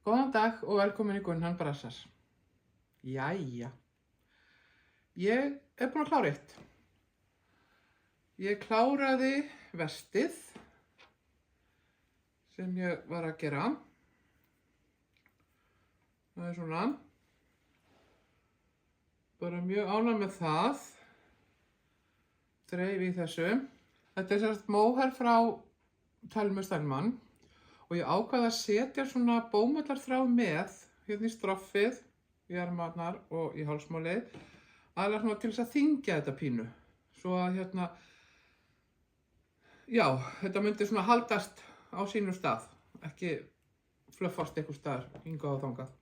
Góðan dag og velkomin í Gunnar Brassar. Jæja, ég búin að klára eitt. Ég kláraði vestið sem ég var að gera. Það er svona. Bara mjög ánægð með það. Dreif í þessu. Þetta er sérst móher frá Thelmu Steinmann og ég ákvað að setja svona bómullarþráð með hérna í stroffið, í ermarnar og í hálsmálið. Aðeins svona til þess að þyngja þetta pínu. Svo að hérna, já, þetta myndi svona haldast á sínum stað. Ekki fluffast einhver staðar hingað og þangað.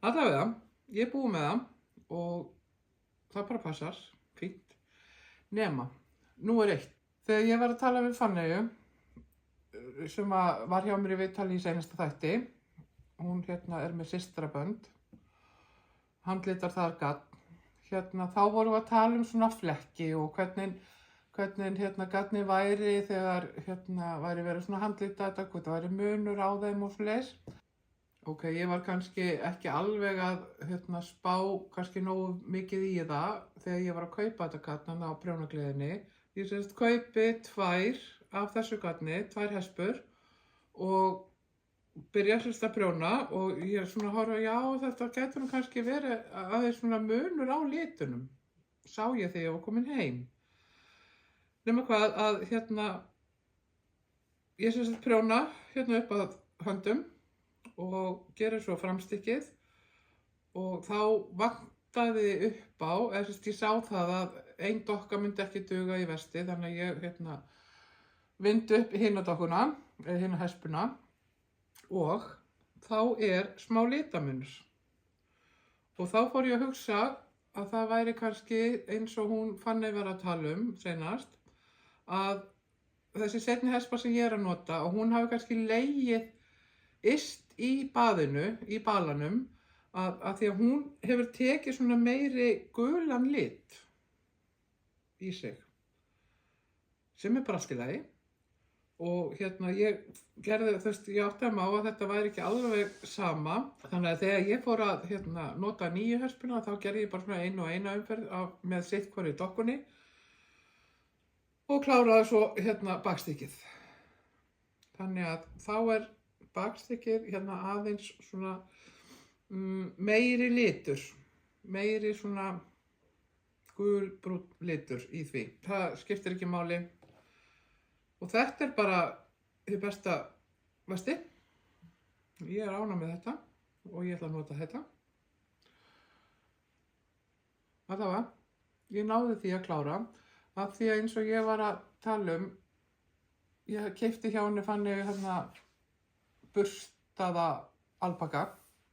Allavega, ég er búin með það og það bara passar, fínt. Nema, nú er eitt. Þegar ég var að tala við Fanneyju, sem var hjá mér í viðtali í seinasta þætti, hún hérna er með systrabönd, handlitar þar gatn. Hérna, þá vorum við að tala um svona flekki og hvernig hérna gatni væri þegar hérna væri verið svona handlita þetta, hvað það væri munur á þeim og svoleiðis. Ok, ég var kannski ekki alveg að hérna spá kannski nógu mikið í það þegar ég var að kaupa þetta gatn á prjónagleðinni. Ég semst kaupi 2 af þessu gatni, 2 hespur og byrja að prjóna og ég svona horfa, já, þetta getur nú kannski verið aðeins svona munur á litunum. Sá ég þegar ég var komin heim. Nema hvað að hérna, ég semst prjóna hérna upp að höndum og gera svo framstykkið og þá vantaði upp á, eða semst ég sá það að ein dokka myndi ekki duga í vesti, þannig að ég hérna vindi upp hina dokkuna, eða hina hespuna og þá er smá litamunur. Og þá fór ég að hugsa að það væri kannski eins og hún Fanney var að tala um seinast, að þessi seinni hespa sem ég er að nota og hún hafi kannski legið yst í baðinu, í balanum, að því að hún hefur tekið svona meiri gulan lit í sig, sem er bara allt í lagi. Og hérna ég gerði, ég átti að má að þetta væri ekki alveg sama. Þannig að þegar ég fór að hérna, nota nýju hespuna þá gerði ég bara svona eina umferð með sitt hvorri dokkunni og kláraði svo hérna bakstykkið. Þannig að þá er bakstykkið hérna aðeins svona meiri litur, meiri svona gulbrúnn litur í því. Það skiptir ekki máli. Og þetta er bara hið besta vesti. Ég er ánægð með þetta og ég ætla að nota þetta. Allavega, ég náði því að klára af því að eins og ég var að tala um, ég keypti hjá henni Fanneyju hérna burstaða alpaka.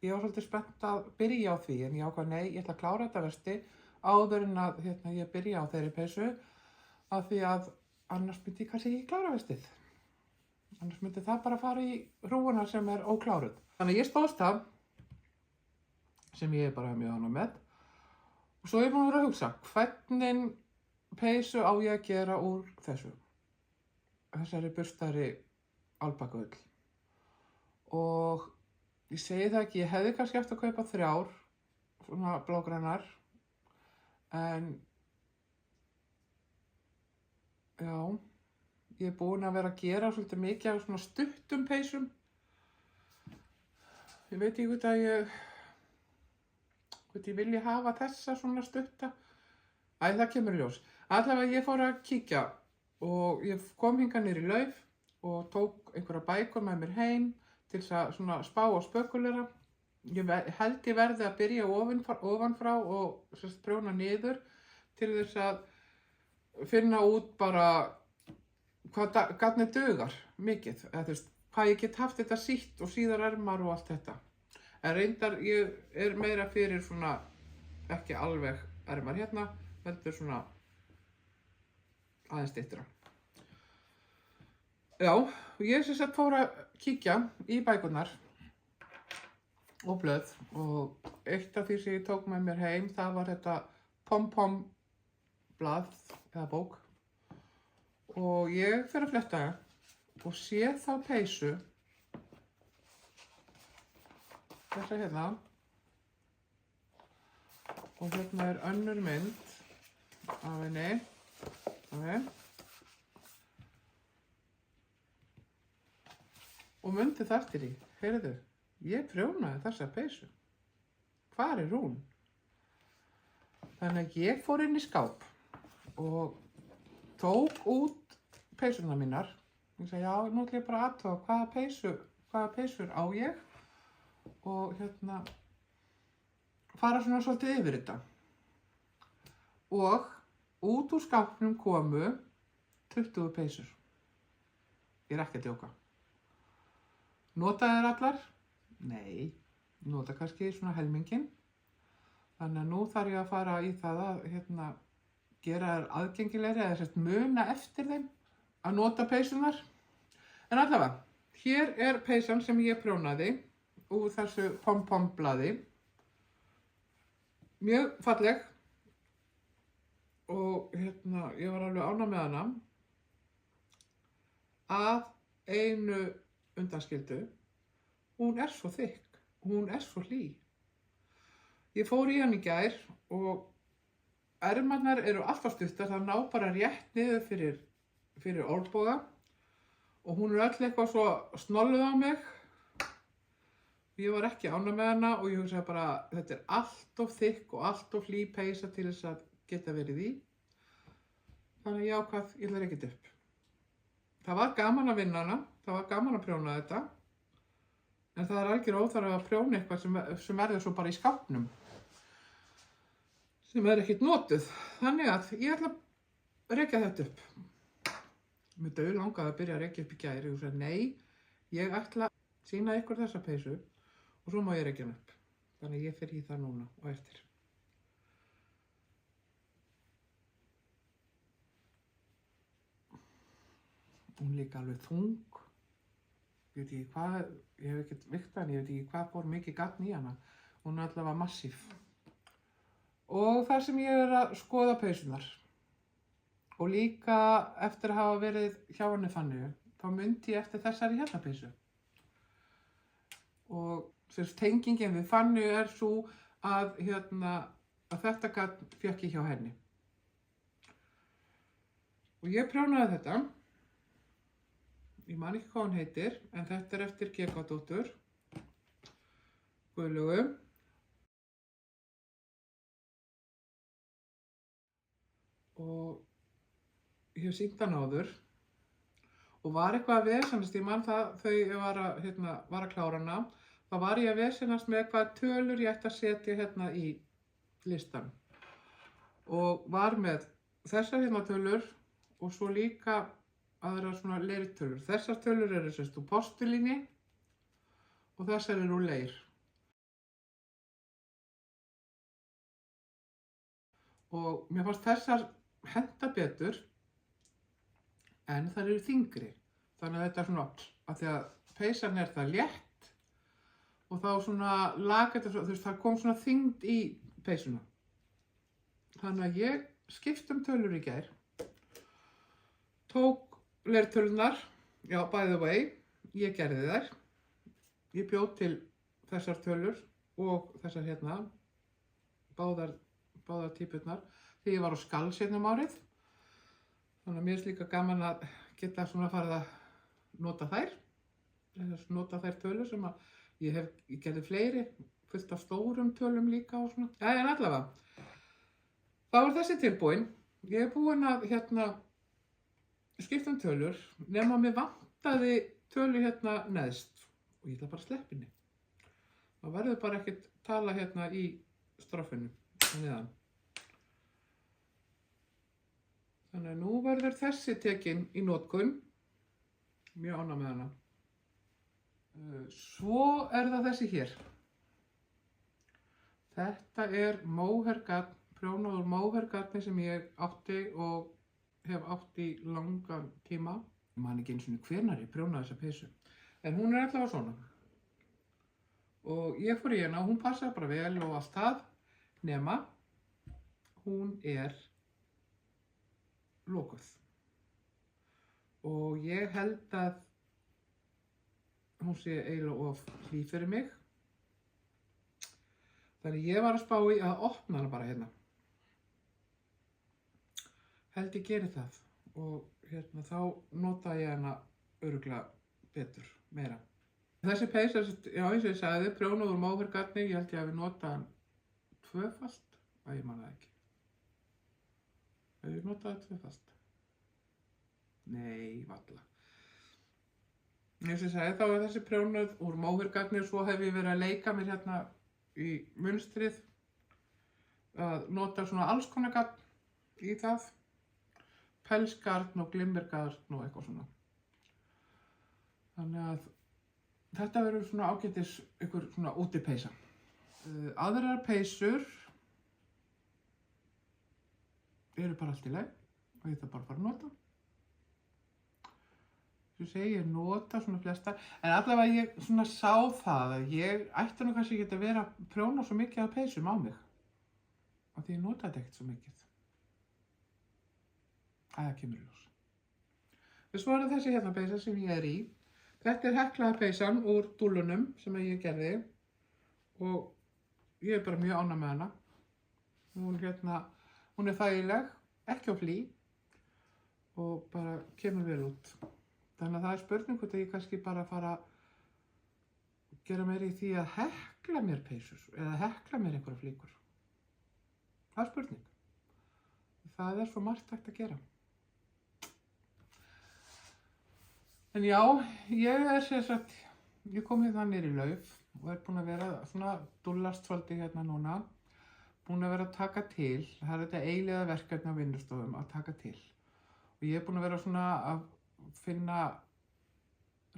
Ég var svolítið spennt að byrja á því en ég ákvað nei, ég ætla að klára þetta vesti áður en að hérna, ég byrja á þeirri peysu af því að annars myndi ég kannski ekki klára vestið. Annars myndi það bara fara í hrúguna sem er ókláruð. Þannig ég stóðst það, sem ég er bara mjög ánægð með. Og svo er ég búin að vera að hugsa, hvernig peysu á ég að gera úr þessu? Þessari burstari alpakaull. Og ég segi það ekki, ég hefði kannski eftir að kaupa 3, svona blágrænar. En já, ég er búin að vera að gera svolítið mikið af svona stuttum peysum. Ég veit ekki hvort ég vilji hafa þessa svona stutta. Æ, það kemur í ljós. Allavega ég fór að kíkja og ég kom hingað niður í Lauf og tók einhverja bækur með mér heim til þess að svona spá og spökulera. Ég held ég verði að byrja ofanfrá og prjóna niður til þess að finna út bara hvað gatnið dugar mikið, eða þú veist, hvað ég get haft þetta sítt og síðar ermar og allt þetta. En reyndar ég er meira fyrir svona ekki alveg ermar hérna, heldur svona aðeins styttra. Já, ég sem sagt fór að kíkja í bækurnar og blöð og eitt af því sem ég tók með mér heim, það var þetta pom-pom blað eða bók og ég fer að fletta og sé þá peysu, þessa hérna, og hérna er önnur mynd af henni, og mundi þar til í, heyrðu, ég prjónaði þessa peysu, hvar er hún? Þannig að ég fór inn í skáp og tók út peysuna mínar. Ég sagði, já, nú ætla ég bara að athuga hvaða peysur á ég og hérna fara svona svolítið yfir þetta. Og út úr skápnum komu 20 peysur. Ég er ekki að djóka. Nota þær allar? Nei, nota kannski svona helminginn. Þannig að nú þarf ég að fara í það að gera þær aðgengilegri eða muna eftir þeim að nota peysunar. En allavega, hér er peysan sem ég prjónaði úr þessu pom-pom-blaði. Mjög falleg og ég var alveg ánægð með hana. Að einu undanskildu, hún er svo þykk, hún er svo hlý. Ég fór í hann í gær og ermarnar eru alltaf stuttar, það ná bara rétt niður fyrir olnboga og hún er öll eitthvað svo snolluð á mig. Ég var ekki ánægð með hana og ég hugsaði bara, þetta er allt of þykk og allt of hlý peysa til þess að geta verið í. Þannig ég ákvað, ég ætla ekkert upp. Það var gaman að vinna hana, það var gaman að prjóna þetta, en það er algjör óþarfi að prjóna eitthvað sem verður svo bara í skápnum, sem er ekkert notuð. Þannig að ég ætla að rekja þetta upp. Mér dauðlangaði að byrja að rekja upp í gær. Ég sagði, nei, ég ætla að sýna ykkur þessa peysu og svo má ég rekja hana upp. Þannig að ég fer í það núna og eftir. Hún líka alveg þung. Ég veit ekki hvað, ég hef ekkert vikt hana, ég veit ekki hvað fór mikið gatn í hana. Hún er allavega massív. Og þar sem ég er að skoða peysunar og líka eftir að hafa verið hjá henni Fanneyju, þá mundi ég eftir þessari hérna peysu. Og tengingin við Fanneyju er svo að, að þetta gat fékk ég hjá henni. Og ég prjónaði þetta. Ég man ekki hvað hún heitir, en þetta er eftir Gekadóttur, Guðlaugu. Og ég hef sýnt hann áður og var eitthvað að vesenast, ég man það þau ég var að klára hana, þá var ég að vesenast með hvað tölur ég ætti að setja í listan og var með þessar tölur og svo líka aðra svona leirtölur. Þessar tölur eru úr postulíni og þessar eru úr leir. Og mér fannst þessar henta betur en þær eru þyngri. Þannig að þetta er svona, af því að peysan er það létt og þá svona laga þetta, það kom svona þyngd í peysuna. Þannig að ég skipti tölur í gær, tók leirtölunar, já, by the way, ég gerði þær. Ég bjó til þessar tölur og þessar báðar típurnar þegar ég var á Skalls árið. Þannig að mér er líka gaman að geta svona farið að nota þær. Nota þær tölur sem að ég gerði fleiri, fullt af stórum tölum líka og svona. En allavega, þá er þessi tilbúin. Ég er búin að skipta tölur, nema mér vantaði tölu neðst og ég ætla bara að sleppa henni. Það verður bara ekkert tala í stroffinu neðan. Þannig að nú verður þessi tekin í notkun. Mjög ánægð með hana. Svo er það þessi hér. Þetta er móhergarn, prjónað úr móhergarni sem ég átti og hef átt í langan tíma. Ég man ekki einu sinni hvenær ég prjónaði þessa peysu. En hún er allavega svona. Og ég fór í hana, hún passaði bara vel og allt það, nema hún er lokuð. og ég held að hún sé eiginlega of hlý fyrir mig. Þannig ég var að spá í að opna hana bara hérna. Held ég geri það og þá nota ég hana örugglega betur, meira. Þessi peysa, já eins og ég sagði, prjónuð úr móhergarni, ég held ég hafi notað hann tvöfalt, að ég man það ekki. Hefur ég notað það tvöfalt? Nei, varla. Eins og ég sagði, þá er þessi prjónuð úr móhergarni og svo hef ég verið að leika mér hérna í munstrið að nota svona alls konar garn í það. Pelsgarn og glimmergarn og eitthvað svona. Þannig að þetta verður svona ágætis ykkur svona útipeysa. Aðrar peysur eru bara allt í lagi og ég þarf bara að fara að nota. Svo segi ég nota svona flesta, en allavega ég svona sá það að ég ætti nú kannski ekki að vera að prjóna svo mikið af peysum á mig. Af því ég nota þetta ekkert svo mikið. Það kemur í ljós. Svo er þessi hérna peysa sem ég er í. Þetta er heklaða peysan úr dúllunum sem ég gerði og ég er bara mjög ánægð með hana. Hún er þægileg, ekki á flý og bara kemur vel út. Þannig að það er spurning hvort ég kannski bara fara að gera meira í því að hekla mér peysur eða hekla mér einhverja flíkur. Það er spurning. Það er svo margt hægt að gera. En já, ég kom hérna niður í Lauf og er búin að vera svona dúllast svolítið hérna núna. Búin að vera að taka til, það er þetta eilíða verkefni á vinnustofum að taka til. Og ég er búin að vera svona að finna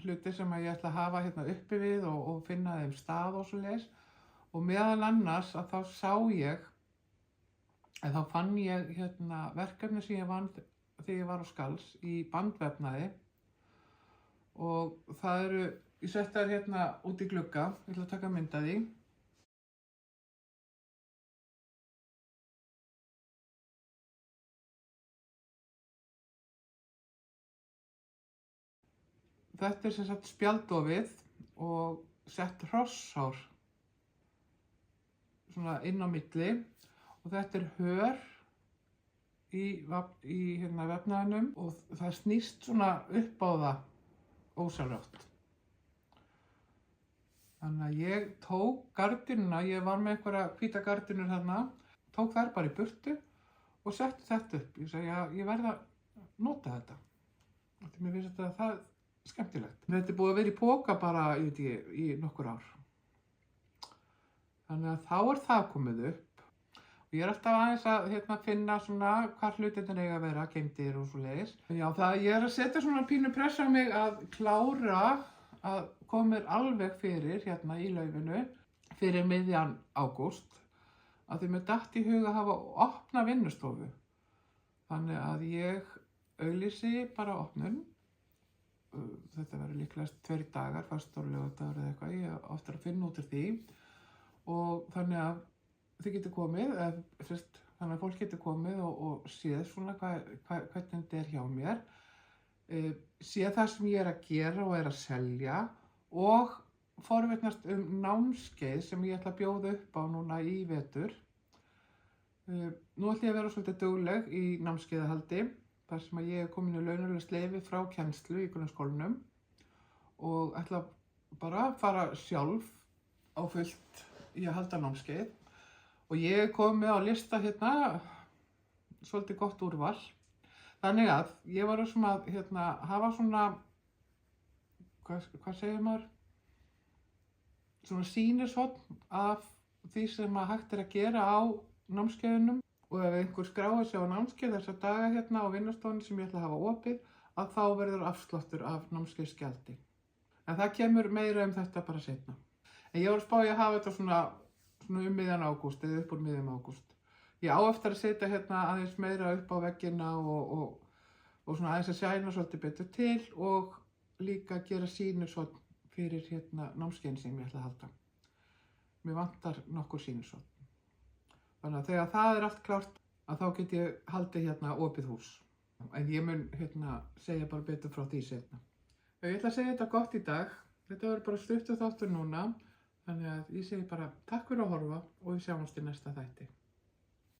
hluti sem ég ætla að hafa hérna uppi við og finna þeim stað og svoleiðis. Og meðal annars að þá fann ég hérna verkefni sem ég vann þegar ég var á Skals í bandvefnaði. Og það ég setti þær hérna út í glugga, ég ætla að taka mynd af því. Þetta er sem sagt spjaldofið og sett hrosshár svona inn á milli og þetta er hör í hérna vefnaðinum og það snýst svona upp á það ósjálfrátt. Þannig að ég tók gardínuna, ég var með einhverja hvíta gardínur þarna, tók þær bara í burtu og setti þetta upp. Ég sagði, já, ég verð að nota þetta. Því mér finnst þetta það skemmtilegt. Þetta er búið að vera í poka bara, ég veit ekki, í nokkur ár. Þannig að þá er það komið upp. Ég er alltaf aðeins að finna svona hvað hlutirnir eiga að vera, geymdir og svoleiðis. Já, ég er að setja svona pínu press á mig að klára að koma mér alveg fyrir hérna í Laufinu fyrir miðjan ágúst. Af því mér datt í hug að hafa opna vinnustofu. Þannig að ég auglýsi bara opnun. Þetta verður líklegast 2 dagar, föstudagur og laugardagur eða eitthvað. Ég á eftir að finna út úr því. Og þannig að þið getur komið, þannig að fólk getur komið og séð svona hvernig þetta er hjá mér, séð það sem ég er að gera og er að selja og forvitnast námskeið sem ég ætla að bjóða upp á núna í vetur. Nú ætla ég að vera svolítið dugleg í námskeiðahaldi, þar sem að ég er komin í launalaust leyfi frá kennslu í grunnskólanum og ætla bara að fara sjálf á fullt í að halda námskeið. Og ég kom með á lista hérna, svolítið gott úrval. Þannig að ég var að hafa svona, hvað segir maður? Svona sýnishorn af því sem hægt er að gera á námskeiðunum. Og ef einhver skráir sig á námskeið þessa daga hérna á vinnustofunni sem ég ætla að hafa opið, að þá verður afsláttur af námskeiðsgjaldi. En það kemur meira þetta bara seinna. En ég var að spá í að hafa þetta svona miðjan ágúst eða upp úr miðjum ágúst. Ég á eftir að setja hérna aðeins meira upp á veggina og svona aðeins að sjæna svolítið betur til og líka gera sýnishorn fyrir hérna námskeiðin sem ég ætla að halda. Mér vantar nokkur sýnishorn. Þannig að þegar það er allt klárt að þá get ég haldið hérna opið hús. En ég mun segja bara betur frá því seinna. Ég ætla að segja þetta gott í dag. Þetta verður bara stuttur þáttur núna. Þannig að ég segi bara takk fyrir að horfa og við sjáumst í næsta þætti.